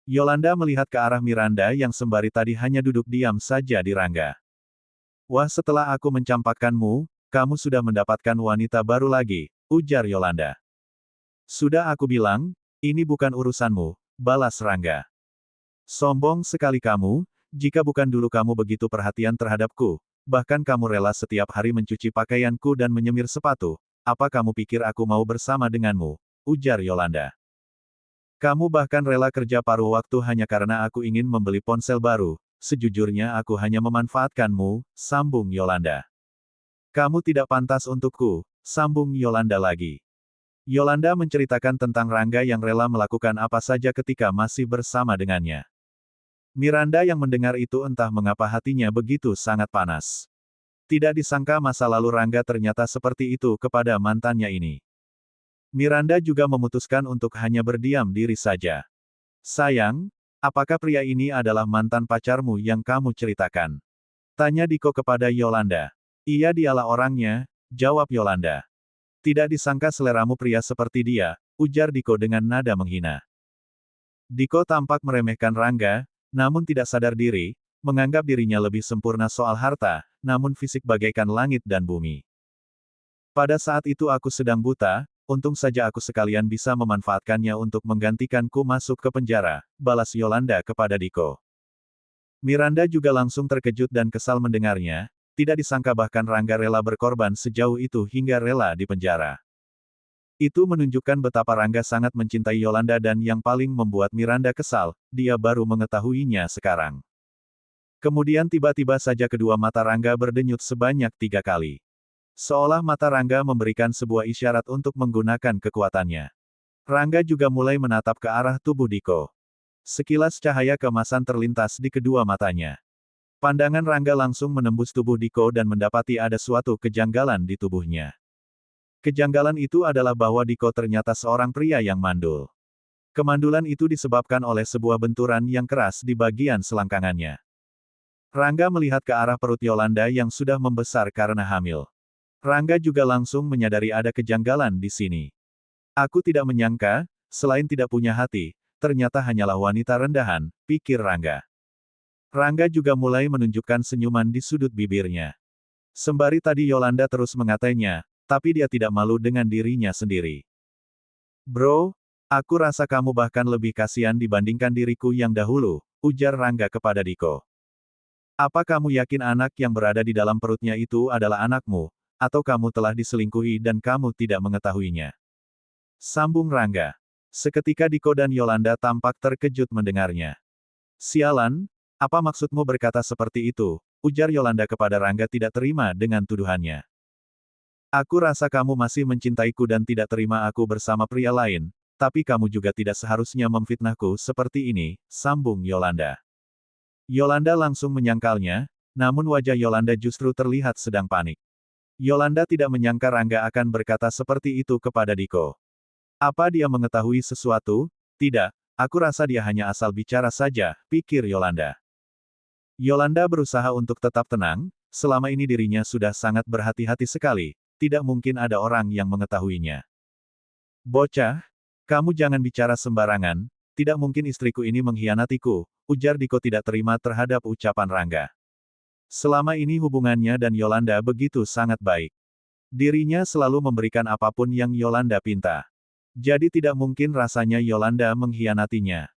Yolanda melihat ke arah Miranda yang sembari tadi hanya duduk diam saja di Rangga. Wah, setelah aku mencampakkanmu, kamu sudah mendapatkan wanita baru lagi, ujar Yolanda. Sudah aku bilang, ini bukan urusanmu, balas Rangga. Sombong sekali kamu, jika bukan dulu kamu begitu perhatian terhadapku, bahkan kamu rela setiap hari mencuci pakaianku dan menyemir sepatu, apa kamu pikir aku mau bersama denganmu, ujar Yolanda. Kamu bahkan rela kerja paruh waktu hanya karena aku ingin membeli ponsel baru, sejujurnya aku hanya memanfaatkanmu, sambung Yolanda. Kamu tidak pantas untukku, sambung Yolanda lagi. Yolanda menceritakan tentang Rangga yang rela melakukan apa saja ketika masih bersama dengannya. Miranda yang mendengar itu entah mengapa hatinya begitu sangat panas. Tidak disangka masa lalu Rangga ternyata seperti itu kepada mantannya ini. Miranda juga memutuskan untuk hanya berdiam diri saja. Sayang, apakah pria ini adalah mantan pacarmu yang kamu ceritakan? Tanya Diko kepada Yolanda. Iya, dialah orangnya, jawab Yolanda. Tidak disangka seleramu pria seperti dia, ujar Diko dengan nada menghina. Diko tampak meremehkan Rangga, namun tidak sadar diri, menganggap dirinya lebih sempurna soal harta, namun fisik bagaikan langit dan bumi. Pada saat itu aku sedang buta, untung saja aku sekalian bisa memanfaatkannya untuk menggantikanku masuk ke penjara, balas Yolanda kepada Diko. Miranda juga langsung terkejut dan kesal mendengarnya, tidak disangka bahkan Rangga rela berkorban sejauh itu hingga rela dipenjara. Itu menunjukkan betapa Rangga sangat mencintai Yolanda dan yang paling membuat Miranda kesal, dia baru mengetahuinya sekarang. Kemudian tiba-tiba saja kedua mata Rangga berdenyut sebanyak 3 kali. Seolah mata Rangga memberikan sebuah isyarat untuk menggunakan kekuatannya. Rangga juga mulai menatap ke arah tubuh Diko. Sekilas cahaya keemasan terlintas di kedua matanya. Pandangan Rangga langsung menembus tubuh Diko dan mendapati ada suatu kejanggalan di tubuhnya. Kejanggalan itu adalah bahwa Diko ternyata seorang pria yang mandul. Kemandulan itu disebabkan oleh sebuah benturan yang keras di bagian selangkangannya. Rangga melihat ke arah perut Yolanda yang sudah membesar karena hamil. Rangga juga langsung menyadari ada kejanggalan di sini. Aku tidak menyangka, selain tidak punya hati, ternyata hanyalah wanita rendahan, pikir Rangga. Rangga juga mulai menunjukkan senyuman di sudut bibirnya. Sembari tadi Yolanda terus mengatainya, tapi dia tidak malu dengan dirinya sendiri. Bro, aku rasa kamu bahkan lebih kasihan dibandingkan diriku yang dahulu, ujar Rangga kepada Diko. Apa kamu yakin anak yang berada di dalam perutnya itu adalah anakmu, atau kamu telah diselingkuhi dan kamu tidak mengetahuinya? Sambung Rangga. Seketika Diko dan Yolanda tampak terkejut mendengarnya. Sialan, apa maksudmu berkata seperti itu, ujar Yolanda kepada Rangga tidak terima dengan tuduhannya. Aku rasa kamu masih mencintaiku dan tidak terima aku bersama pria lain, tapi kamu juga tidak seharusnya memfitnahku seperti ini, sambung Yolanda. Yolanda langsung menyangkalnya, namun wajah Yolanda justru terlihat sedang panik. Yolanda tidak menyangka Rangga akan berkata seperti itu kepada Diko. Apa dia mengetahui sesuatu? Tidak, aku rasa dia hanya asal bicara saja, pikir Yolanda. Yolanda berusaha untuk tetap tenang, selama ini dirinya sudah sangat berhati-hati sekali. Tidak mungkin ada orang yang mengetahuinya. Bocah, kamu jangan bicara sembarangan, tidak mungkin istriku ini mengkhianatiku, ujar Diko tidak terima terhadap ucapan Rangga. Selama ini hubungannya dan Yolanda begitu sangat baik. Dirinya selalu memberikan apapun yang Yolanda pinta. Jadi tidak mungkin rasanya Yolanda mengkhianatinya.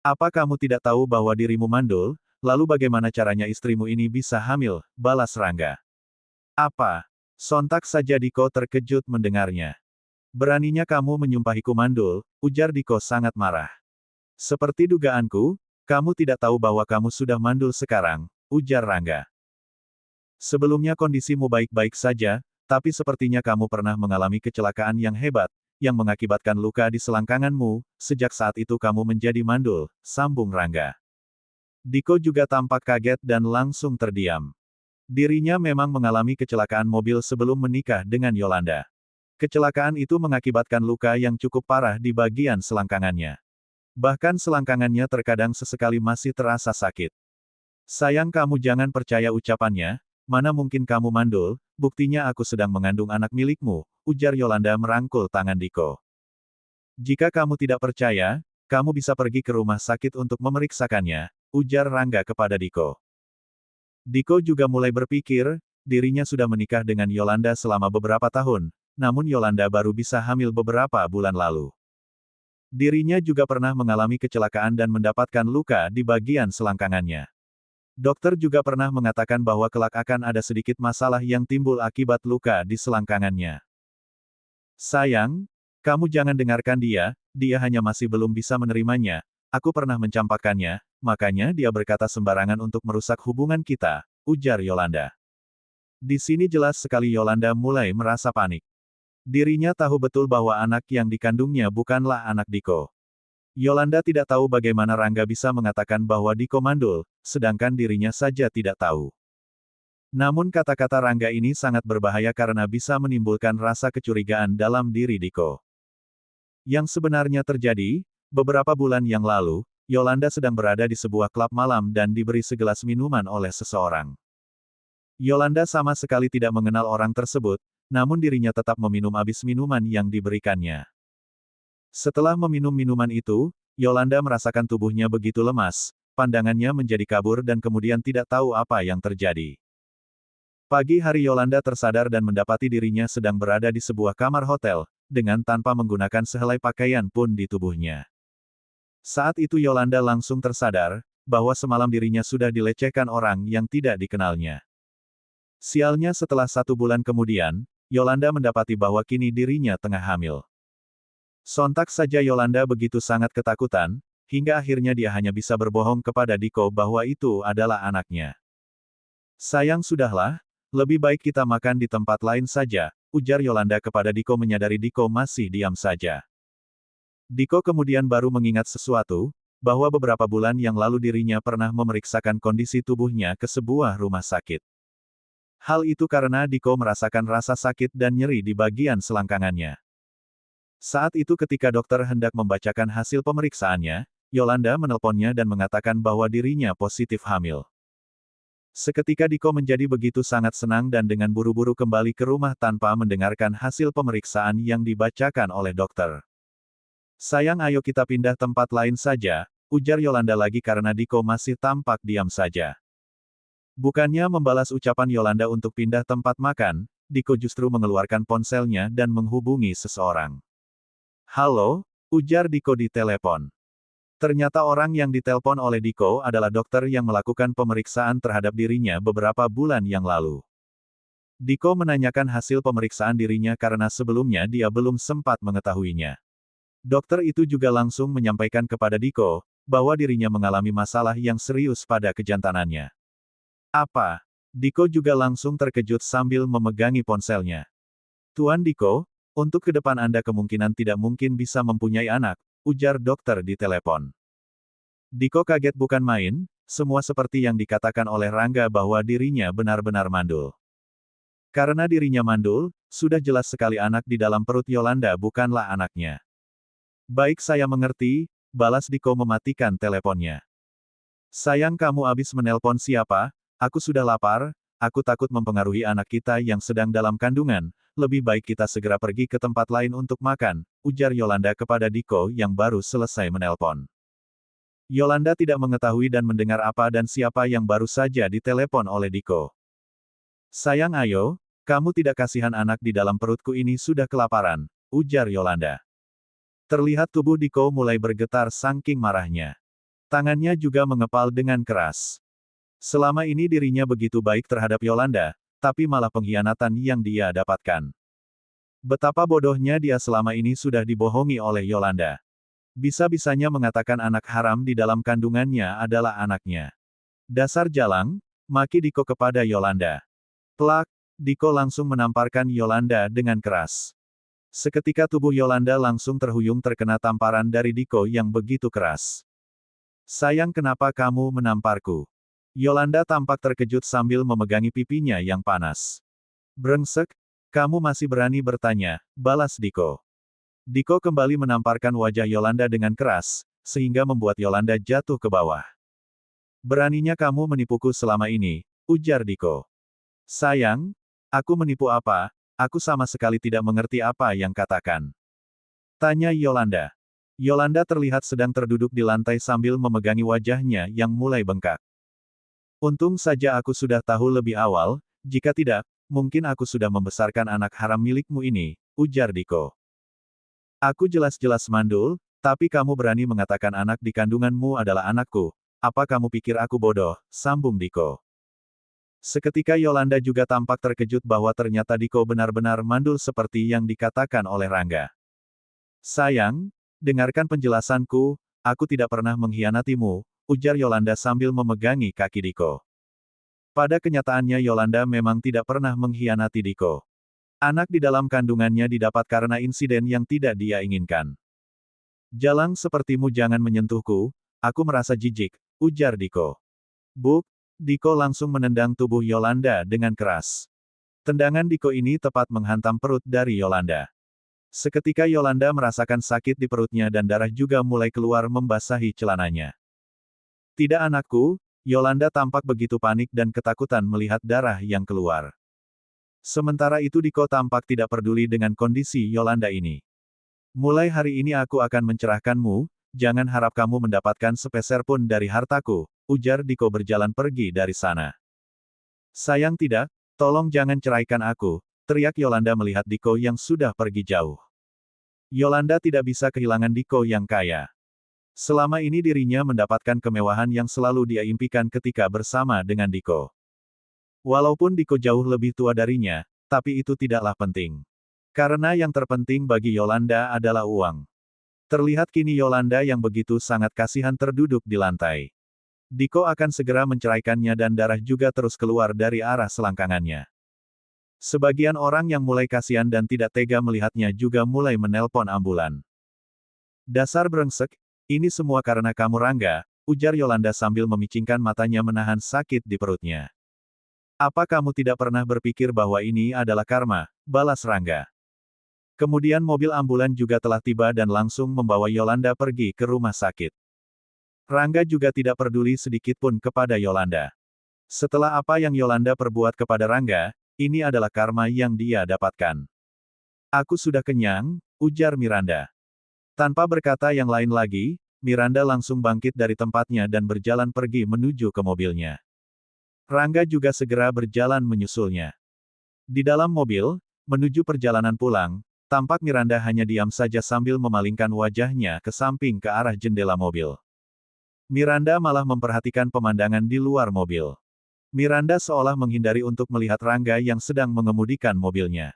Apa kamu tidak tahu bahwa dirimu mandul, lalu bagaimana caranya istrimu ini bisa hamil, balas Rangga. Apa? Sontak saja Diko terkejut mendengarnya. Beraninya kamu menyumpahiku mandul, ujar Diko sangat marah. Seperti dugaanku, kamu tidak tahu bahwa kamu sudah mandul sekarang, ujar Rangga. Sebelumnya kondisimu baik-baik saja, tapi sepertinya kamu pernah mengalami kecelakaan yang hebat, yang mengakibatkan luka di selangkanganmu, sejak saat itu kamu menjadi mandul, sambung Rangga. Diko juga tampak kaget dan langsung terdiam. Dirinya memang mengalami kecelakaan mobil sebelum menikah dengan Yolanda. Kecelakaan itu mengakibatkan luka yang cukup parah di bagian selangkangannya. Bahkan selangkangannya terkadang sesekali masih terasa sakit. Sayang kamu jangan percaya ucapannya, mana mungkin kamu mandul, buktinya aku sedang mengandung anak milikmu, ujar Yolanda merangkul tangan Diko. Jika kamu tidak percaya, kamu bisa pergi ke rumah sakit untuk memeriksakannya, ujar Rangga kepada Diko. Diko juga mulai berpikir, dirinya sudah menikah dengan Yolanda selama beberapa tahun, namun Yolanda baru bisa hamil beberapa bulan lalu. Dirinya juga pernah mengalami kecelakaan dan mendapatkan luka di bagian selangkangannya. Dokter juga pernah mengatakan bahwa kelak akan ada sedikit masalah yang timbul akibat luka di selangkangannya. Sayang, kamu jangan dengarkan dia hanya masih belum bisa menerimanya. Aku pernah mencampakkannya, makanya dia berkata sembarangan untuk merusak hubungan kita, ujar Yolanda. Di sini jelas sekali Yolanda mulai merasa panik. Dirinya tahu betul bahwa anak yang dikandungnya bukanlah anak Diko. Yolanda tidak tahu bagaimana Rangga bisa mengatakan bahwa Diko mandul, sedangkan dirinya saja tidak tahu. Namun kata-kata Rangga ini sangat berbahaya karena bisa menimbulkan rasa kecurigaan dalam diri Diko. Yang sebenarnya terjadi, beberapa bulan yang lalu, Yolanda sedang berada di sebuah klub malam dan diberi segelas minuman oleh seseorang. Yolanda sama sekali tidak mengenal orang tersebut, namun dirinya tetap meminum habis minuman yang diberikannya. Setelah meminum minuman itu, Yolanda merasakan tubuhnya begitu lemas, pandangannya menjadi kabur dan kemudian tidak tahu apa yang terjadi. Pagi hari Yolanda tersadar dan mendapati dirinya sedang berada di sebuah kamar hotel, dengan tanpa menggunakan sehelai pakaian pun di tubuhnya. Saat itu Yolanda langsung tersadar, bahwa semalam dirinya sudah dilecehkan orang yang tidak dikenalnya. Sialnya setelah 1 bulan kemudian, Yolanda mendapati bahwa kini dirinya tengah hamil. Sontak saja Yolanda begitu sangat ketakutan, hingga akhirnya dia hanya bisa berbohong kepada Diko bahwa itu adalah anaknya. Sayang sudahlah, lebih baik kita makan di tempat lain saja, ujar Yolanda kepada Diko menyadari Diko masih diam saja. Diko kemudian baru mengingat sesuatu, bahwa beberapa bulan yang lalu dirinya pernah memeriksakan kondisi tubuhnya ke sebuah rumah sakit. Hal itu karena Diko merasakan rasa sakit dan nyeri di bagian selangkangannya. Saat itu ketika dokter hendak membacakan hasil pemeriksaannya, Yolanda menelponnya dan mengatakan bahwa dirinya positif hamil. Seketika Diko menjadi begitu sangat senang dan dengan buru-buru kembali ke rumah tanpa mendengarkan hasil pemeriksaan yang dibacakan oleh dokter. Sayang ayo kita pindah tempat lain saja, ujar Yolanda lagi karena Diko masih tampak diam saja. Bukannya membalas ucapan Yolanda untuk pindah tempat makan, Diko justru mengeluarkan ponselnya dan menghubungi seseorang. Halo, ujar Diko di telepon. Ternyata orang yang ditelepon oleh Diko adalah dokter yang melakukan pemeriksaan terhadap dirinya beberapa bulan yang lalu. Diko menanyakan hasil pemeriksaan dirinya karena sebelumnya dia belum sempat mengetahuinya. Dokter itu juga langsung menyampaikan kepada Diko, bahwa dirinya mengalami masalah yang serius pada kejantanannya. Apa? Diko juga langsung terkejut sambil memegangi ponselnya. Tuan Diko, untuk ke depan Anda kemungkinan tidak mungkin bisa mempunyai anak, ujar dokter di telepon. Diko kaget bukan main, semua seperti yang dikatakan oleh Rangga bahwa dirinya benar-benar mandul. Karena dirinya mandul, sudah jelas sekali anak di dalam perut Yolanda bukanlah anaknya. Baik saya mengerti, balas Diko mematikan teleponnya. Sayang kamu habis menelpon siapa? Aku sudah lapar, aku takut mempengaruhi anak kita yang sedang dalam kandungan, lebih baik kita segera pergi ke tempat lain untuk makan, ujar Yolanda kepada Diko yang baru selesai menelpon. Yolanda tidak mengetahui dan mendengar apa dan siapa yang baru saja ditelepon oleh Diko. Sayang ayo, kamu tidak kasihan anak di dalam perutku ini sudah kelaparan, ujar Yolanda. Terlihat tubuh Diko mulai bergetar saking marahnya. Tangannya juga mengepal dengan keras. Selama ini dirinya begitu baik terhadap Yolanda, tapi malah pengkhianatan yang dia dapatkan. Betapa bodohnya dia selama ini sudah dibohongi oleh Yolanda. Bisa-bisanya mengatakan anak haram di dalam kandungannya adalah anaknya. Dasar jalang, maki Diko kepada Yolanda. Plak, Diko langsung menamparkan Yolanda dengan keras. Seketika tubuh Yolanda langsung terhuyung terkena tamparan dari Diko yang begitu keras. Sayang kenapa kamu menamparku? Yolanda tampak terkejut sambil memegangi pipinya yang panas. Brengsek, kamu masih berani bertanya, balas Diko. Diko kembali menamparkan wajah Yolanda dengan keras, sehingga membuat Yolanda jatuh ke bawah. Beraninya kamu menipuku selama ini, ujar Diko. Sayang, aku menipu apa? Aku sama sekali tidak mengerti apa yang katakan. Tanya Yolanda. Yolanda terlihat sedang terduduk di lantai sambil memegangi wajahnya yang mulai bengkak. Untung saja aku sudah tahu lebih awal, jika tidak, mungkin aku sudah membesarkan anak haram milikmu ini, ujar Diko. Aku jelas-jelas mandul, tapi kamu berani mengatakan anak di kandunganmu adalah anakku. Apa kamu pikir aku bodoh? Sambung Diko. Seketika Yolanda juga tampak terkejut bahwa ternyata Diko benar-benar mandul seperti yang dikatakan oleh Rangga. Sayang, dengarkan penjelasanku, aku tidak pernah mengkhianatimu, ujar Yolanda sambil memegangi kaki Diko. Pada kenyataannya Yolanda memang tidak pernah mengkhianati Diko. Anak di dalam kandungannya didapat karena insiden yang tidak dia inginkan. Jalang sepertimu jangan menyentuhku, aku merasa jijik, ujar Diko. Buk, Diko langsung menendang tubuh Yolanda dengan keras. Tendangan Diko ini tepat menghantam perut dari Yolanda. Seketika Yolanda merasakan sakit di perutnya dan darah juga mulai keluar membasahi celananya. Tidak anakku, Yolanda tampak begitu panik dan ketakutan melihat darah yang keluar. Sementara itu Diko tampak tidak peduli dengan kondisi Yolanda ini. Mulai hari ini aku akan mencerahkanmu, jangan harap kamu mendapatkan sepeser pun dari hartaku, ujar Diko berjalan pergi dari sana. Sayang tidak, tolong jangan ceraikan aku, teriak Yolanda melihat Diko yang sudah pergi jauh. Yolanda tidak bisa kehilangan Diko yang kaya. Selama ini dirinya mendapatkan kemewahan yang selalu dia impikan ketika bersama dengan Diko. Walaupun Diko jauh lebih tua darinya, tapi itu tidaklah penting. Karena yang terpenting bagi Yolanda adalah uang. Terlihat kini Yolanda yang begitu sangat kasihan terduduk di lantai. Diko akan segera menceraikannya dan darah juga terus keluar dari arah selangkangannya. Sebagian orang yang mulai kasihan dan tidak tega melihatnya juga mulai menelpon ambulan. Dasar brengsek, ini semua karena kamu Rangga, ujar Yolanda sambil memicingkan matanya menahan sakit di perutnya. Apa kamu tidak pernah berpikir bahwa ini adalah karma, balas Rangga. Kemudian mobil ambulan juga telah tiba dan langsung membawa Yolanda pergi ke rumah sakit. Rangga juga tidak peduli sedikitpun kepada Yolanda. Setelah apa yang Yolanda perbuat kepada Rangga, ini adalah karma yang dia dapatkan. Aku sudah kenyang, ujar Miranda. Tanpa berkata yang lain lagi, Miranda langsung bangkit dari tempatnya dan berjalan pergi menuju ke mobilnya. Rangga juga segera berjalan menyusulnya. Di dalam mobil, menuju perjalanan pulang, tampak Miranda hanya diam saja sambil memalingkan wajahnya ke samping ke arah jendela mobil. Miranda malah memperhatikan pemandangan di luar mobil. Miranda seolah menghindari untuk melihat Rangga yang sedang mengemudikan mobilnya.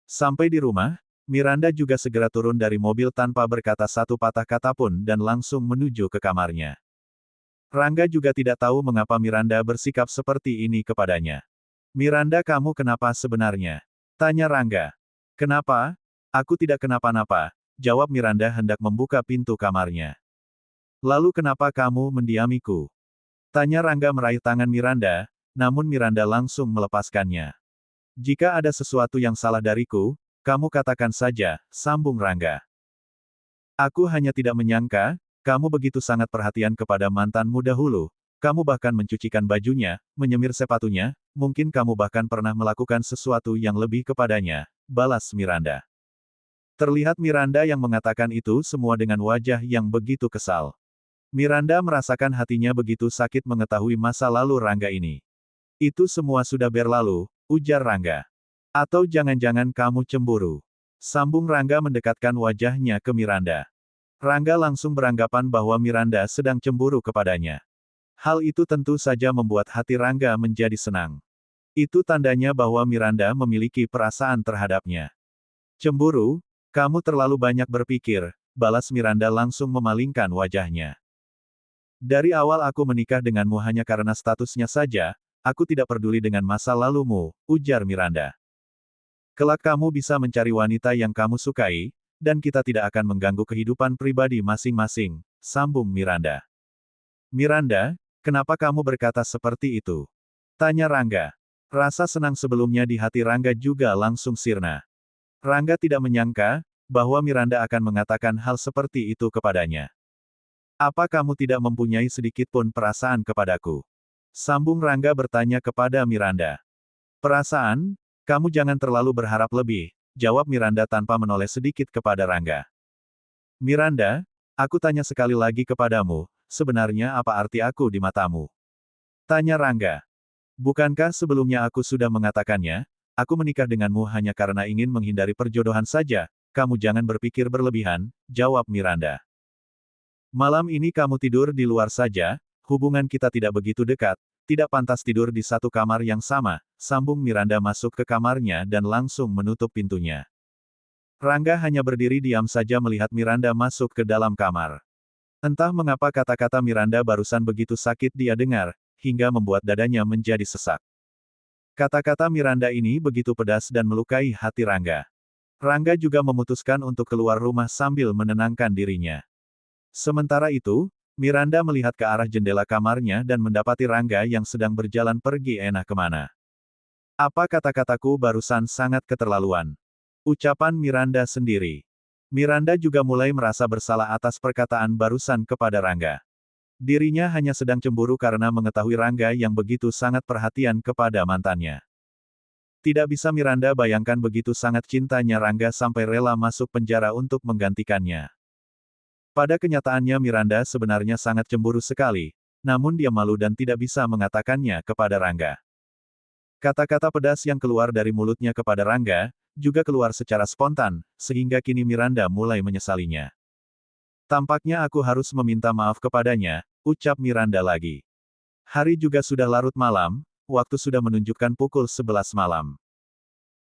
Sampai di rumah, Miranda juga segera turun dari mobil tanpa berkata satu patah kata pun dan langsung menuju ke kamarnya. Rangga juga tidak tahu mengapa Miranda bersikap seperti ini kepadanya. Miranda kamu kenapa sebenarnya? Tanya Rangga. Kenapa? Aku tidak kenapa-napa, jawab Miranda hendak membuka pintu kamarnya. Lalu kenapa kamu mendiamiku? Tanya Rangga meraih tangan Miranda, namun Miranda langsung melepaskannya. Jika ada sesuatu yang salah dariku, kamu katakan saja, sambung Rangga. Aku hanya tidak menyangka, kamu begitu sangat perhatian kepada mantanmu dahulu, kamu bahkan mencucikan bajunya, menyemir sepatunya, mungkin kamu bahkan pernah melakukan sesuatu yang lebih kepadanya, balas Miranda. Terlihat Miranda yang mengatakan itu semua dengan wajah yang begitu kesal. Miranda merasakan hatinya begitu sakit mengetahui masa lalu Rangga ini. Itu semua sudah berlalu, ujar Rangga. Atau jangan-jangan kamu cemburu. Sambung Rangga mendekatkan wajahnya ke Miranda. Rangga langsung beranggapan bahwa Miranda sedang cemburu kepadanya. Hal itu tentu saja membuat hati Rangga menjadi senang. Itu tandanya bahwa Miranda memiliki perasaan terhadapnya. Cemburu? Kamu terlalu banyak berpikir, balas Miranda langsung memalingkan wajahnya. Dari awal aku menikah denganmu hanya karena statusnya saja, aku tidak peduli dengan masa lalumu, ujar Miranda. Kelak kamu bisa mencari wanita yang kamu sukai, dan kita tidak akan mengganggu kehidupan pribadi masing-masing, sambung Miranda. Miranda, kenapa kamu berkata seperti itu? Tanya Rangga. Rasa senang sebelumnya di hati Rangga juga langsung sirna. Rangga tidak menyangka, bahwa Miranda akan mengatakan hal seperti itu kepadanya. Apa kamu tidak mempunyai sedikit pun perasaan kepadaku? Sambung Rangga bertanya kepada Miranda. Perasaan? Kamu jangan terlalu berharap lebih, jawab Miranda tanpa menoleh sedikit kepada Rangga. Miranda, aku tanya sekali lagi kepadamu, sebenarnya apa arti aku di matamu? Tanya Rangga. Bukankah sebelumnya aku sudah mengatakannya, aku menikah denganmu hanya karena ingin menghindari perjodohan saja, kamu jangan berpikir berlebihan, jawab Miranda. Malam ini kamu tidur di luar saja, hubungan kita tidak begitu dekat, tidak pantas tidur di satu kamar yang sama, sambung Miranda masuk ke kamarnya dan langsung menutup pintunya. Rangga hanya berdiri diam saja melihat Miranda masuk ke dalam kamar. Entah mengapa kata-kata Miranda barusan begitu sakit dia dengar, hingga membuat dadanya menjadi sesak. Kata-kata Miranda ini begitu pedas dan melukai hati Rangga. Rangga juga memutuskan untuk keluar rumah sambil menenangkan dirinya. Sementara itu, Miranda melihat ke arah jendela kamarnya dan mendapati Rangga yang sedang berjalan pergi entah kemana. Apa kata-kataku barusan sangat keterlaluan. Ucapan Miranda sendiri. Miranda juga mulai merasa bersalah atas perkataan barusan kepada Rangga. Dirinya hanya sedang cemburu karena mengetahui Rangga yang begitu sangat perhatian kepada mantannya. Tidak bisa Miranda bayangkan begitu sangat cintanya Rangga sampai rela masuk penjara untuk menggantikannya. Pada kenyataannya Miranda sebenarnya sangat cemburu sekali, namun dia malu dan tidak bisa mengatakannya kepada Rangga. Kata-kata pedas yang keluar dari mulutnya kepada Rangga, juga keluar secara spontan, sehingga kini Miranda mulai menyesalinya. Tampaknya aku harus meminta maaf kepadanya, ucap Miranda lagi. Hari juga sudah larut malam, waktu sudah menunjukkan pukul 11 malam.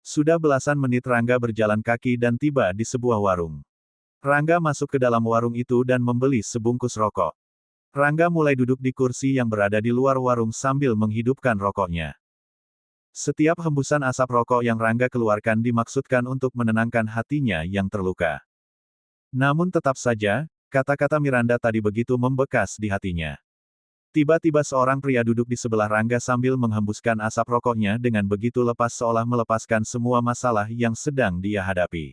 Sudah belasan menit Rangga berjalan kaki dan tiba di sebuah warung. Rangga masuk ke dalam warung itu dan membeli sebungkus rokok. Rangga mulai duduk di kursi yang berada di luar warung sambil menghidupkan rokoknya. Setiap hembusan asap rokok yang Rangga keluarkan dimaksudkan untuk menenangkan hatinya yang terluka. Namun tetap saja, kata-kata Miranda tadi begitu membekas di hatinya. Tiba-tiba seorang pria duduk di sebelah Rangga sambil menghembuskan asap rokoknya dengan begitu lepas seolah melepaskan semua masalah yang sedang dia hadapi.